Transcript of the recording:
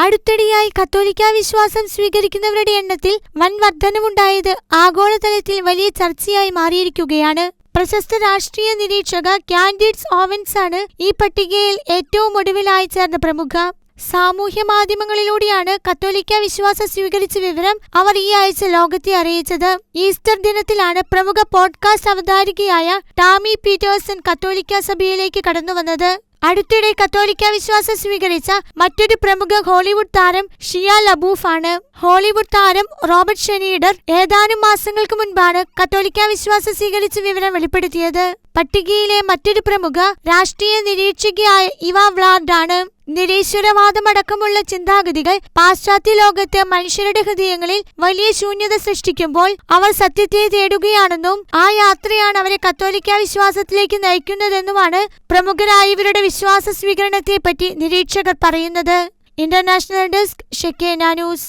അടുത്തിടെയായി കത്തോലിക്കാ വിശ്വാസം സ്വീകരിക്കുന്നവരുടെ എണ്ണത്തിൽ വൻ വർധനവുണ്ടായത് ആഗോളതലത്തിൽ വലിയ ചർച്ചയായി മാറിയിരിക്കുകയാണ്. പ്രശസ്ത രാഷ്ട്രീയ നിരീക്ഷക കാൻഡിഡ് ഓവൻസ് ആണ് ഈ പട്ടികയിൽ ഏറ്റവും ഒടുവിലായി ചേർന്ന പ്രമുഖ. സാമൂഹ്യ മാധ്യമങ്ങളിലൂടെയാണ് കത്തോലിക്കാ വിശ്വാസം സ്വീകരിച്ച വിവരം അവർ ഈ ആഴ്ച ലോകത്തെ അറിയിച്ചത്. ഈസ്റ്റർ ദിനത്തിലാണ് പ്രമുഖ പോഡ്കാസ്റ്റ് അവതാരികയായ ടാമി പീറ്റേഴ്സൺ കത്തോലിക്കാ സഭയിലേക്ക് കടന്നുവന്നത്. അടുത്തിടെ കത്തോലിക്കാ വിശ്വാസം സ്വീകരിച്ച മറ്റൊരു പ്രമുഖ ഹോളിവുഡ് താരം ഷിയ ലബൂഫ് ആണ്. ഹോളിവുഡ് താരം റോബർട്ട് ഷെനീഡർ ഏതാനും മാസങ്ങൾക്ക് മുൻപാണ് കത്തോലിക്കാ വിശ്വാസം സ്വീകരിച്ച വിവരം വെളിപ്പെടുത്തിയത്. പട്ടികയിലെ മറ്റൊരു പ്രമുഖ രാഷ്ട്രീയ നിരീക്ഷകയായ ഇവ വ്ലാർഡ് ആണ്. നിരീശ്വരവാദമടക്കമുള്ള ചിന്താഗതികൾ പാശ്ചാത്യ ലോകത്ത് മനുഷ്യരുടെ ഹൃദയങ്ങളിൽ വലിയ ശൂന്യത സൃഷ്ടിക്കുമ്പോൾ അവർ സത്യത്തെ തേടുകയാണെന്നും ആ യാത്രയാണ് അവരെ കത്തോലിക്കാ വിശ്വാസത്തിലേക്ക് നയിക്കുന്നതെന്നുമാണ് പ്രമുഖരായവരുടെ വിശ്വാസ സ്വീകരണത്തെപ്പറ്റി നിരീക്ഷകർ പറയുന്നത്. International desk, Shekinah news.